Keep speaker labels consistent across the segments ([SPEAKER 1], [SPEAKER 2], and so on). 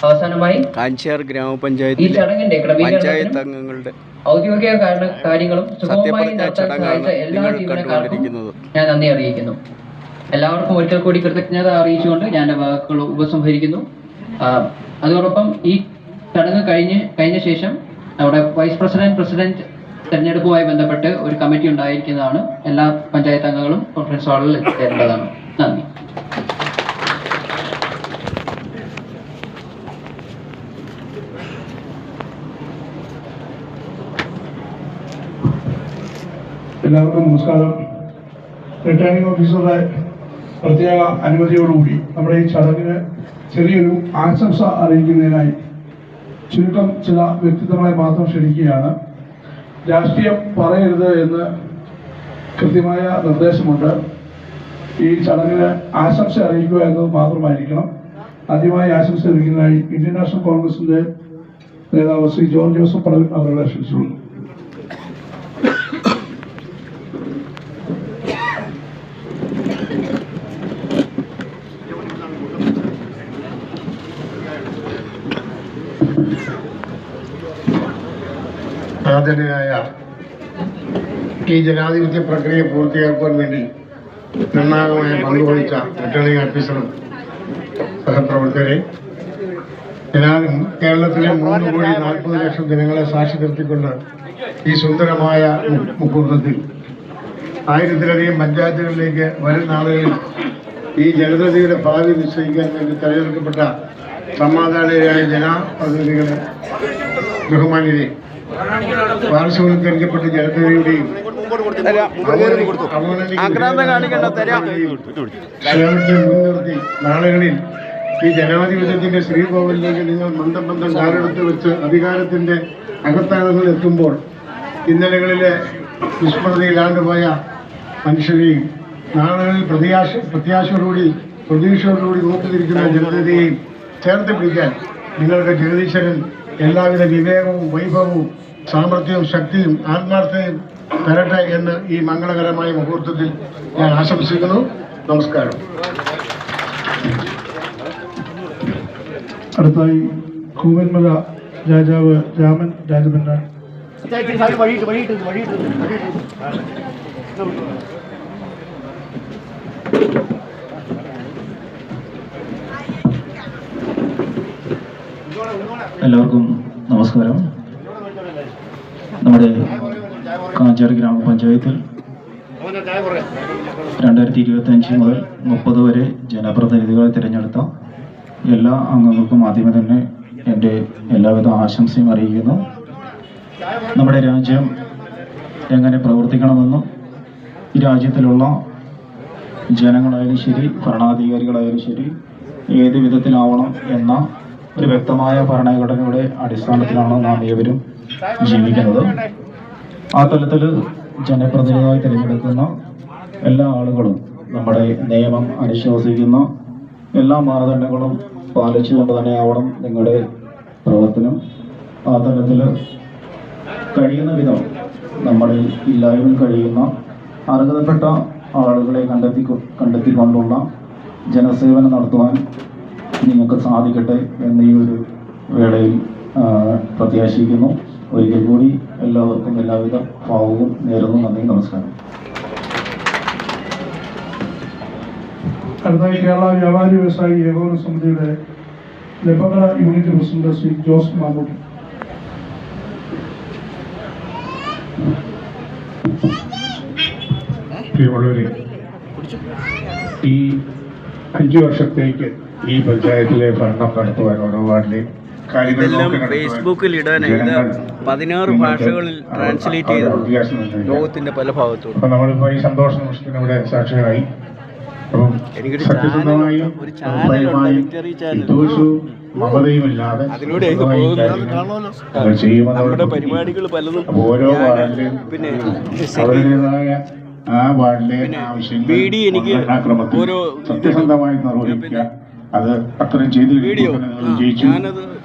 [SPEAKER 1] അവസാനമായി
[SPEAKER 2] കാഞ്ചാർ
[SPEAKER 1] ഈ
[SPEAKER 2] ഗ്രാമപഞ്ചായത്തിലെ
[SPEAKER 1] ചടങ്ങിന്റെ
[SPEAKER 2] പഞ്ചായത്ത്
[SPEAKER 1] ക്രമീകരണത്തിനും
[SPEAKER 2] അംഗങ്ങളുടെ
[SPEAKER 1] ഔദ്യോഗിക കാര്യങ്ങളും സുഗമമായി
[SPEAKER 2] സത്യപ്രതിജ്ഞാ
[SPEAKER 1] നടത്താൻ
[SPEAKER 2] ചടങ്ങാണ്
[SPEAKER 1] സഹായിച്ച എല്ലാ
[SPEAKER 2] നിങ്ങൾ
[SPEAKER 1] ജീവനക്കാർക്കും
[SPEAKER 2] കണ്ടുകൊണ്ടിരിക്കുന്നത്.
[SPEAKER 1] ഞാൻ നന്ദി അറിയിക്കുന്നു. എല്ലാവർക്കും ഒരിക്കൽ കൂടി കൃതജ്ഞത അറിയിച്ചുകൊണ്ട് ഞാൻ എൻ്റെ വാക്കുകൾ ഉപസംഹരിക്കുന്നു. അതോടൊപ്പം ഈ ചടങ്ങ് കഴിഞ്ഞ ശേഷം അവിടെ വൈസ് പ്രസിഡന്റ് തെരഞ്ഞെടുപ്പുമായി ബന്ധപ്പെട്ട് ഒരു കമ്മിറ്റി ഉണ്ടായിരിക്കുന്നതാണ്. എല്ലാ പഞ്ചായത്ത് അംഗങ്ങളും കോൺഫറൻസ് ഹാളിൽ എത്തിച്ചേരേണ്ടതാണ്. നന്ദി.
[SPEAKER 3] എല്ലാവർക്കും നമസ്കാരം. റിട്ടേണിംഗ് ഓഫീസറുടെ പ്രത്യേക അനുമതിയോടുകൂടി നമ്മുടെ ഈ ചടങ്ങിന് ചെറിയൊരു ആശംസ അറിയിക്കുന്നതിനായി ചുരുക്കം ചില വ്യക്തിത്വങ്ങളെ മാത്രം ക്ഷണിക്കുകയാണ്. രാഷ്ട്രീയം പറയരുത് എന്ന് കൃത്യമായ നിർദ്ദേശമുണ്ട്. ഈ ചടങ്ങിന് ആശംസ അറിയിക്കുക എന്നത് മാത്രമായിരിക്കണം. ആദ്യമായി ആശംസ അറിയിക്കുന്നതിനായി ഇന്ത്യൻ നാഷണൽ കോൺഗ്രസിന്റെ നേതാവ് ശ്രീ ജോൺ ജോസഫ് പടവിൽ അവരുടെ ക്ഷണിച്ചുകൊള്ളുന്നു.
[SPEAKER 4] ആദരണീയനായ ഈ ജനാധിപത്യ പ്രക്രിയ പൂർത്തിയാക്കുവാൻ വേണ്ടി നിർണായകമായ പങ്കുവഹിച്ച റിട്ടേണിംഗ് ഓഫീസറും സഹപ്രവർത്തകരെ, കേരളത്തിലെ 3,40,00,000 ജനങ്ങളെ സാക്ഷി നിർത്തിക്കൊണ്ട് ഈ സുന്ദരമായ മുഹൂർത്തത്തിൽ 1000-ലധികം പഞ്ചായത്തുകളിലേക്ക് വരും നാളുകളിൽ ഈ ജനതയുടെ ഭാവി നിശ്ചയിക്കാൻ വേണ്ടി തെരഞ്ഞെടുക്കപ്പെട്ട സമാധാനീയരായ ജനപ്രതിനിധികളെ, ബഹുമാന്യരെ, പാർശ്വവൽക്കരിക്കപ്പെട്ട ജനതയുടെയും ക്ഷേമത്തെ മുൻനിർത്തി നാളുകളിൽ ഈ ജനാധിപത്യത്തിന്റെ ശ്രീകോവിലേക്ക് നിങ്ങൾ മന്ദം കാലെടുത്ത് വെച്ച് അധികാരത്തിന്റെ അകത്തളങ്ങൾ എത്തുമ്പോൾ ഇന്നലകളിലെ വിസ്മൃതിയിലാണ്ടുപോയ മനുഷ്യരെയും നാളുകളിൽ പ്രതീക്ഷയോടുകൂടി നോക്കിയിരിക്കുന്ന ജനതയെയും ചേർത്ത് പിടിക്കാൻ നിങ്ങൾക്ക് ജഗദീശ്വരൻ എല്ലാവിധ വിവേകവും വൈഭവവും സാമർത്ഥ്യവും ശക്തിയും ആത്മാർത്ഥതയും തരട്ടെ എന്ന് ഈ മംഗളകരമായ മുഹൂർത്തത്തിൽ ഞാൻ ആശംസിക്കുന്നു. നമസ്കാരം.
[SPEAKER 3] അടുത്തായി കൂവന്മല രാജാവ് രാമൻ രാജഭണ്ഡാർ.
[SPEAKER 5] എല്ലാവർക്കും നമസ്കാരം. നമ്മുടെ കാഞ്ചാർ ഗ്രാമപഞ്ചായത്തിൽ 2025 മുതൽ 30 വരെ ജനപ്രതിനിധികളെ തിരഞ്ഞെടുത്ത എല്ലാ അംഗങ്ങൾക്കും ആദ്യമേ തന്നെ എൻ്റെ എല്ലാവിധ ആശംസയും അറിയിക്കുന്നു. നമ്മുടെ രാജ്യം എങ്ങനെ പ്രവർത്തിക്കണമെന്നും ഈ രാജ്യത്തിലുള്ള ജനങ്ങളായാലും ശരി, ഭരണാധികാരികളായാലും ശരി, ഏത് വിധത്തിലാവണം എന്ന ഒരു വ്യക്തമായ ഭരണഘടനയുടെ അടിസ്ഥാനത്തിലാണ് നാം ഏവരും ജീവിക്കുന്നത്. ആ തലത്തിൽ ജനപ്രതിനിധിയായി തിരഞ്ഞെടുക്കുന്ന എല്ലാ ആളുകളും നമ്മുടെ നിയമം അനുശാസിക്കുന്ന എല്ലാ മാനദണ്ഡങ്ങളും പാലിച്ചുകൊണ്ട് തന്നെ ആവണം നിങ്ങളുടെ പ്രവർത്തനം. ആ തലത്തിൽ കഴിയുന്ന വിധം നമ്മളിൽ ഇല്ലായ്മ കഴിയുന്ന അർഹതപ്പെട്ട ആളുകളെ കണ്ടെത്തിക്കൊണ്ടുള്ള ജനസേവനം നടത്തുവാൻ നിങ്ങൾക്ക് സാധിക്കട്ടെ എന്ന ഈ ഒരു വേളയിൽ പ്രത്യാശിക്കുന്നു. ഒരിക്കൽ കൂടി എല്ലാവർക്കും എല്ലാവിധ ഭാവവും നേരുന്നു. നന്ദി, നമസ്കാരം.
[SPEAKER 3] അടുത്തായി കേരള വ്യാപാരി വ്യവസായി ഏകോപന സമിതിയുടെ നെപ്പകര യൂണിറ്റ് പ്രസിഡന്റ് ശ്രീ ജോസ് മാമൂട്ടി.
[SPEAKER 4] ഈ 5 വർഷത്തേക്ക് ഈ പഞ്ചായത്തിലെ ഭരണം നടത്തുവാൻ ഓരോ വാർഡിലെയും
[SPEAKER 2] ഇതെല്ലാം ഫേസ്ബുക്കിൽ ഇടാൻ 16 ഭാഷകളിൽ ട്രാൻസ്ലേറ്റ് ചെയ്തു ലോകത്തിന്റെ പല ഭാഗത്തോടും.
[SPEAKER 4] അപ്പം നമ്മളിപ്പോൾ ഈ സന്തോഷ നിമിഷത്തിന് ഇവിടെ സാക്ഷികളായി. അപ്പം സത്യസന്ധമായും മമതയുമില്ലാതെ
[SPEAKER 2] നമ്മുടെ പരിപാടികൾ പലതും
[SPEAKER 4] ഓരോ വാർഡിലും അവരുടേതായ ആ വാർഡിലെ ആവശ്യങ്ങൾ ഓരോ സത്യസന്ധമായി നിർവഹിക്കുക. അത് അത്രയും ചെയ്ത് ജയിച്ചു.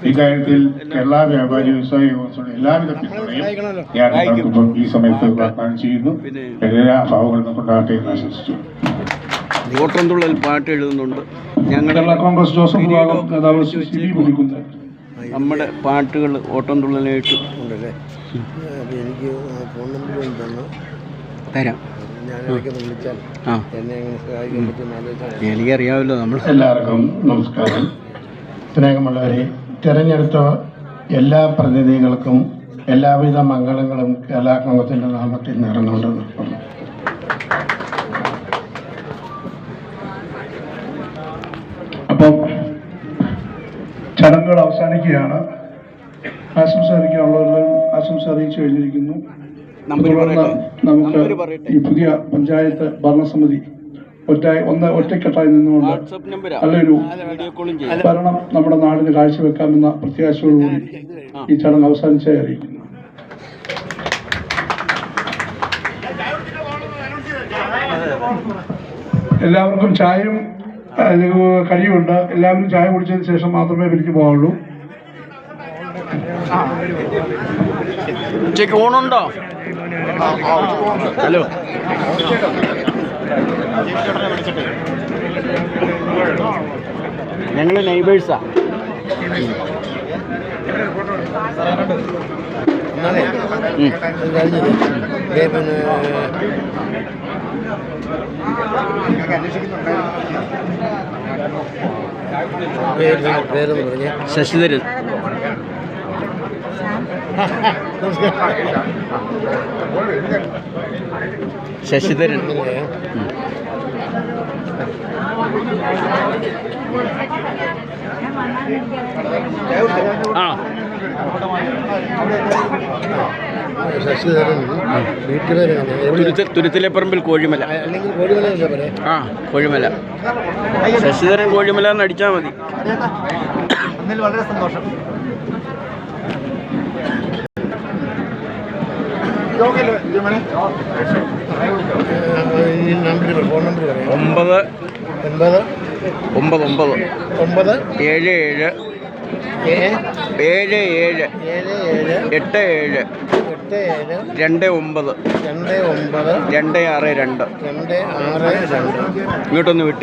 [SPEAKER 4] ഇക്കാര്യത്തിൽ കേരള വ്യാപാരി വ്യവസായ എല്ലാവിധ പിന്തുണയും ഞാൻ ഈ സമയത്ത് വാഗ്ദാനം ചെയ്യുന്നു. എല്ലാ ഭാവങ്ങളും കൊണ്ടാകട്ടെ എന്ന് ആശംസിച്ചു.
[SPEAKER 2] ഓട്ടംതുള്ളൽ പാട്ട് എഴുതുന്നുണ്ട്. ഞങ്ങളുടെ
[SPEAKER 3] കേരള കോൺഗ്രസ് ജോസഫ് വിഭാഗം നേതാവ് CB പുലിക്കുന്നേൽ.
[SPEAKER 2] നമ്മുടെ പാട്ടുകൾ ഓട്ടംതുള്ളലായിട്ട്
[SPEAKER 6] ഉണ്ടല്ലേ? അപ്പോൾ എനിക്ക് ഫോൺ നമ്പർ തന്നു
[SPEAKER 2] തരാം.
[SPEAKER 6] ഞാനിടയ്ക്ക് വിളിച്ചാൽ
[SPEAKER 2] ആ
[SPEAKER 6] എന്നെ എങ്ങനെ സഹായിക്കാൻ പറ്റുമെന്ന് ആലോചിച്ചാൽ
[SPEAKER 2] എനിക്കറിയാമല്ലോ നമ്മൾ.
[SPEAKER 4] എല്ലാവർക്കും നമസ്കാരം. സ്നേഹമുള്ളവരെ, തിരഞ്ഞെടുത്ത എല്ലാ പ്രതിനിധികൾക്കും എല്ലാവിധ മംഗളങ്ങളും കേരള കോൺഗ്രസിൻ്റെ നാമത്തിൽ നേർന്നുകൊണ്ട് നിർത്തുന്നു.
[SPEAKER 3] അപ്പം ചടങ്ങുകൾ അവസാനിക്കുകയാണ്. ആശംസ അറിയിക്കാനുള്ളവരെല്ലാം ആശംസ അറിയിച്ചു കഴിഞ്ഞിരിക്കുന്നു. തുടർന്ന് നമുക്ക് ഈ പുതിയ പഞ്ചായത്ത് ഭരണസമിതി ഒറ്റക്കെട്ടായി നിന്നുകൊണ്ട്
[SPEAKER 2] വാട്സപ്പ് നമ്പരാ,
[SPEAKER 3] നല്ലൊരു
[SPEAKER 2] വീഡിയോ കോളും ചെയ്യാം.
[SPEAKER 3] ഭരണം നമ്മുടെ നാടിന് കാഴ്ചവെക്കാമെന്ന പ്രത്യാശയോടുകൂടി ഈ ചടങ്ങ് അവസാനിച്ചായി അറിയിക്കുന്നു. എല്ലാവർക്കും ചായയും കടിയുണ്ട്. എല്ലാവരും ചായ കുടിച്ചതിന് ശേഷം മാത്രമേ പിരിച്ചു പോകാവുള്ളൂ.
[SPEAKER 2] ഉച്ചയ്ക്ക് ഊണുണ്ടോ? ഹലോ, ഞങ്ങൾ നെയ്ബേഴ്സാ.
[SPEAKER 6] എന്നാലേ കഴിഞ്ഞത് പിന്നെ പേരെന്ന് പറഞ്ഞേ
[SPEAKER 2] ശശിധരൻ. ശശിധരൻ. ആ
[SPEAKER 6] ശശിധരൻ വീട്ടുപേര്
[SPEAKER 2] തുരുത്തിലെപ്പറമ്പിൽ കോഴിമല.
[SPEAKER 6] അല്ലെങ്കിൽ കോഴിമല പോലെ.
[SPEAKER 2] ആ കോഴിമല. ശശിധരൻ കോഴിമല എന്ന് അടിച്ചാൽ മതി.
[SPEAKER 6] വളരെ സന്തോഷം. ഫോൺ നമ്പർ പറയാം. 9 7 7 87 29 262. ഇങ്ങോട്ടൊന്ന് വിട്ടിയാ